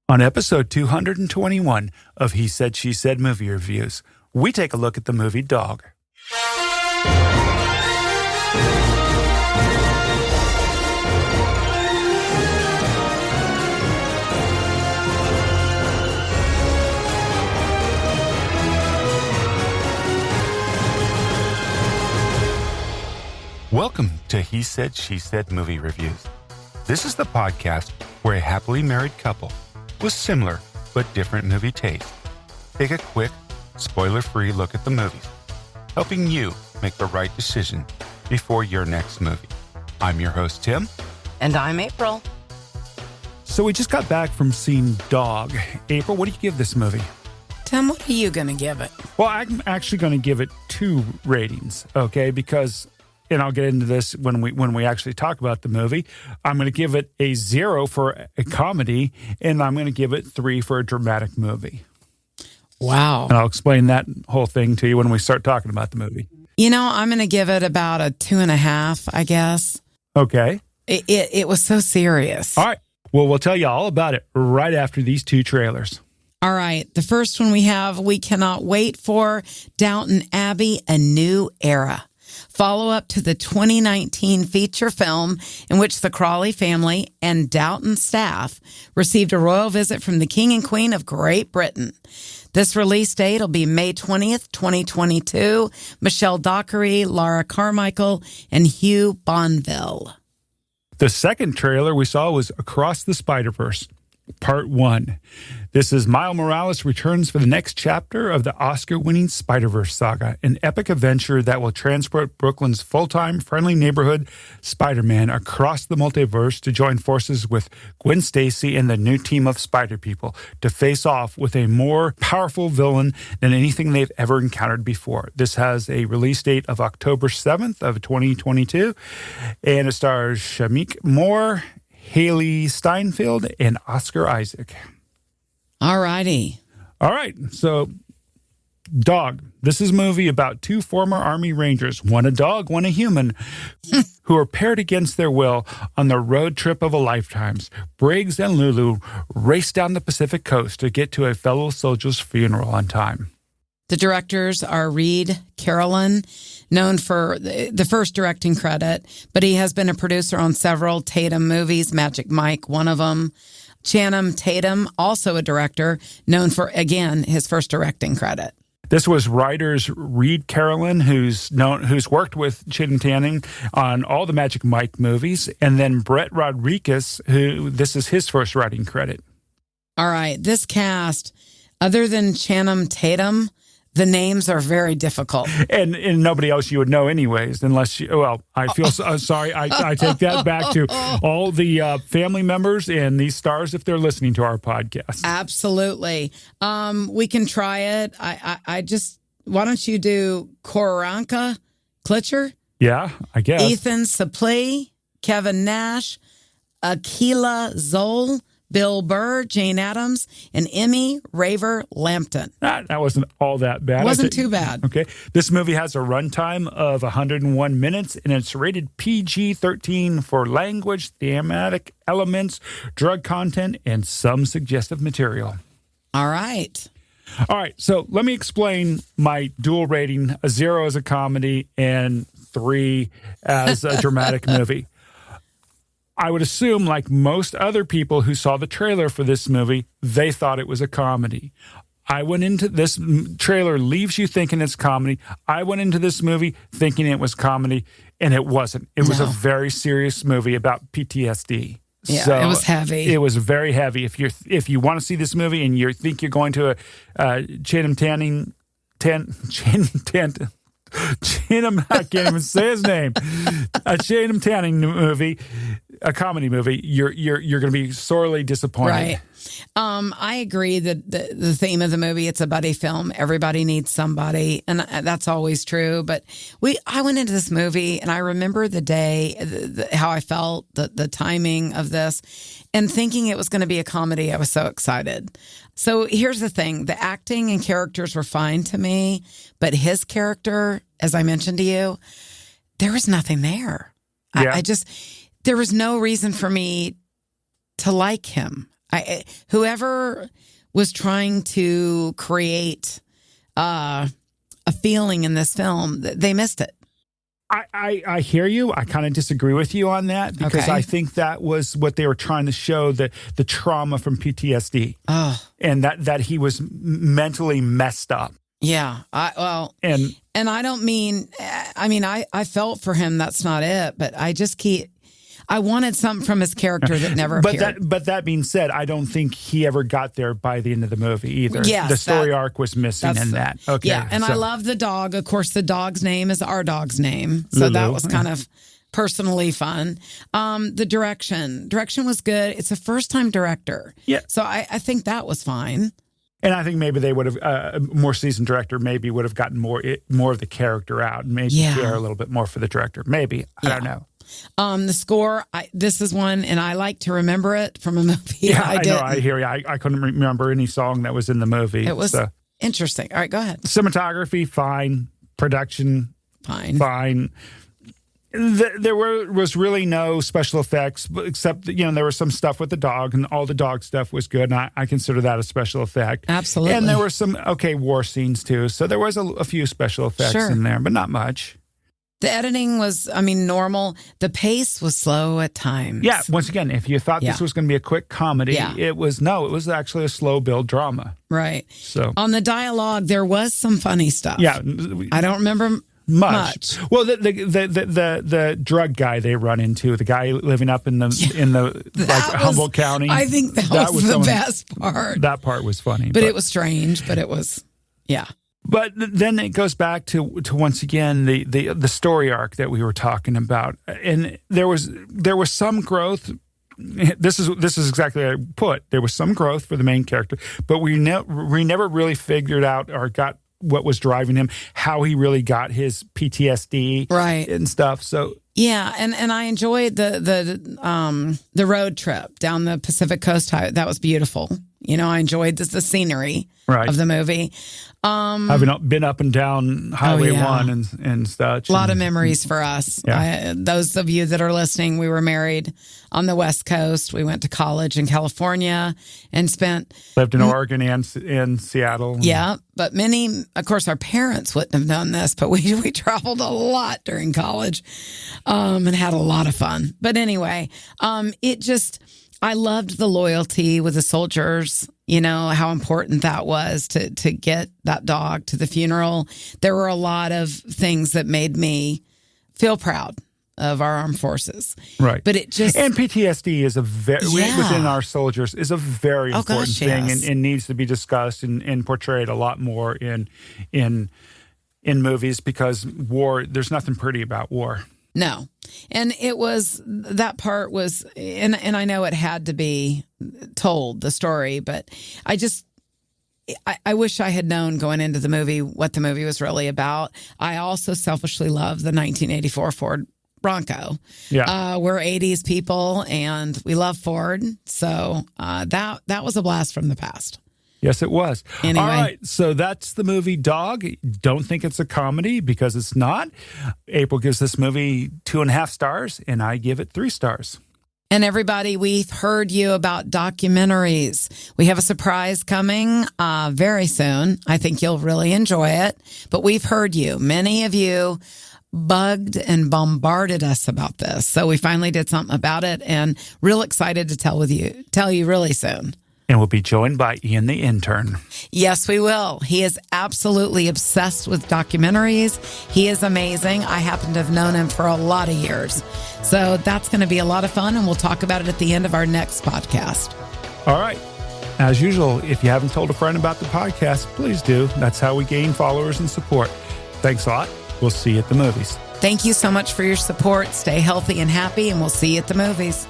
On episode 221 of He Said, She Said Movie Reviews, we take a look at the movie Dog. Welcome to He Said, She Said Movie Reviews. This is the podcast where a happily married couple with similar but different movie tastes take a quick, spoiler-free look at the movies, helping you make the right decision before your next movie. I'm your host, Tim. And I'm April. So we just got back from seeing Dog. April, what do you give this movie? Tim, what are you going to give it? Well, I'm actually going to give it 2 ratings, okay? Because, and I'll get into this when we actually talk about the movie. I'm going to give it a 0 for a comedy, and I'm going to give it 3 for a dramatic movie. Wow. And I'll explain that whole thing to you when we start talking about the movie. You know, I'm going to give it about a 2.5, I guess. Okay. It was so serious. All right. Well, we'll tell you all about it right after these 2 trailers. All right. The first one we cannot wait for, Downton Abbey, A New Era. Follow-up to the 2019 feature film in which the Crawley family and Downton staff received a royal visit from the King and Queen of Great Britain. This release date will be May 20th, 2022. Michelle Dockery, Laura Carmichael, and Hugh Bonneville. The second trailer we saw was Across the Spider-Verse, Part 1. This is Miles Morales returns for the next chapter of the Oscar-winning SpiderVerse saga, an epic adventure that will transport Brooklyn's full-time, friendly neighborhood Spider-Man across the multiverse to join forces with Gwen Stacy and the new team of Spider-People to face off with a more powerful villain than anything they've ever encountered before. This has a release date of October 7th of 2022, and it stars Shameik Moore, Hailee Steinfeld, and Oscar Isaac. All righty. All right. So, Dog. This is a movie about 2 former Army Rangers, one a dog, one a human, who are paired against their will on the road trip of a lifetime. Briggs and Lulu race down the Pacific coast to get to a fellow soldier's funeral on time. The directors are Reid, Carolin, known for the first directing credit, but he has been a producer on several Tatum movies, Magic Mike, one of them. Tatum, also a director, known for, again, his first directing credit. This was writers Reid Carolin, who's worked with Channing on all the Magic Mike movies, and then Brett Rodriguez, who this is his first writing credit. All right, this cast, other than Channing Tatum, the names are very difficult. And nobody else you would know anyways, unless you, well, I feel sorry. I take that back to all the family members and these stars if they're listening to our podcast. Absolutely. We can try it. I just, why don't you do Kilcher? Yeah, I guess. Ethan Suplee, Kevin Nash, Aqueela, Zoll, Bill Burr, Jane Addams, and Emmy, Raver-Lampman. That wasn't all that bad. Wasn't too bad. Okay. This movie has a runtime of 101 minutes, and it's rated PG-13 for language, thematic elements, drug content, and some suggestive material. All right. All right. So let me explain my dual rating, a 0 as a comedy and 3 as a dramatic movie. I would assume, like most other people who saw the trailer for this movie, they thought it was a comedy. I went into this trailer, leaves you thinking it's comedy. I went into this movie thinking it was comedy, and it wasn't. It was a very serious movie about PTSD. Yeah, so it was heavy. It was very heavy. If you want to see this movie and you think you're going to a Channing, I can't even say his name. A Channing Tatum movie, a comedy movie, you're going to be sorely disappointed. Right. I agree that the theme of the movie, it's a buddy film. Everybody needs somebody, and that's always true. But I went into this movie, and I remember the day, how I felt, the timing of this, and thinking it was going to be a comedy. I was so excited. So here's the thing. The acting and characters were fine to me, but his character, as I mentioned to you, there was nothing there. Yeah. There was no reason for me to like him. Whoever was trying to create a feeling in this film, they missed it. I hear you. I kind of disagree with you on that because I think that was what they were trying to show, the trauma from PTSD. And that he was mentally messed up. Yeah. And I don't mean, I felt for him. That's not it. But I wanted something from his character that never appeared. But that being said, I don't think he ever got there by the end of the movie either. Yes, the story arc was missing in that. Okay. Yeah, and I love the dog. Of course, the dog's name is our dog's name. So Lulu. That was kind of personally fun. The direction was good. It's a first-time director. Yeah. So I think that was fine. And I think maybe they would have, a more seasoned director maybe would have gotten more of the character out and maybe care a little bit more for the director. Maybe. I don't know. The score, this is one, and I like to remember it from a movie. Yeah, I know. I hear you. I couldn't remember any song that was in the movie. It was interesting. All right, go ahead. Cinematography, fine. Production, fine. There was really no special effects, except there was some stuff with the dog, and all the dog stuff was good, and I consider that a special effect. Absolutely. And there were some war scenes too, so there was a few special effects in there, but not much. The editing was, normal. The pace was slow at times. Yeah, once again, if you thought this was going to be a quick comedy, it was actually a slow build drama. Right. So on the dialogue, there was some funny stuff. Yeah. I don't remember much. Well, the drug guy they run into, the guy living up in Humboldt County. I think that was the best part. That part was funny. But it was strange, but it was, But then it goes back to once again the story arc that we were talking about, and there was some growth. This is exactly what I put. There was some growth for the main character, but we never really figured out or got what was driving him, how he really got his PTSD, right, and stuff. So. Yeah, and I enjoyed the road trip down the Pacific Coast Highway. That was beautiful. I enjoyed the scenery of the movie. Having been up and down Highway 1 and such. A lot of memories for us. Yeah. Those of you that are listening, we were married on the West Coast. We went to college in California and lived in Oregon and in Seattle. Yeah, but of course, our parents wouldn't have known this, but we traveled a lot during college and had a lot of fun. But anyway, I loved the loyalty with the soldiers, how important that was to get that dog to the funeral. There were a lot of things that made me feel proud of our armed forces. Right. But it just... And PTSD is within our soldiers is a very important thing and needs to be discussed and portrayed a lot more in movies because war, there's nothing pretty about war. No. And that part was, and I know it had to be told, the story, but I wish I had known going into the movie what the movie was really about. I also selfishly love the 1984 Ford Bronco. Yeah. We're 80s people and we love Ford. So that was a blast from the past. Yes, it was. Anyway. All right, so that's the movie Dog. Don't think it's a comedy because it's not. April gives this movie 2.5 stars, and I give it 3 stars. And everybody, we've heard you about documentaries. We have a surprise coming very soon. I think you'll really enjoy it. But we've heard you. Many of you bugged and bombarded us about this. So we finally did something about it, and real excited to tell you really soon. And we'll be joined by Ian the intern. Yes, we will. He is absolutely obsessed with documentaries. He is amazing. I happen to have known him for a lot of years. So that's going to be a lot of fun, and we'll talk about it at the end of our next podcast. All right. As usual, if you haven't told a friend about the podcast, please do. That's how we gain followers and support. Thanks a lot. We'll see you at the movies. Thank you so much for your support. Stay healthy and happy, and we'll see you at the movies.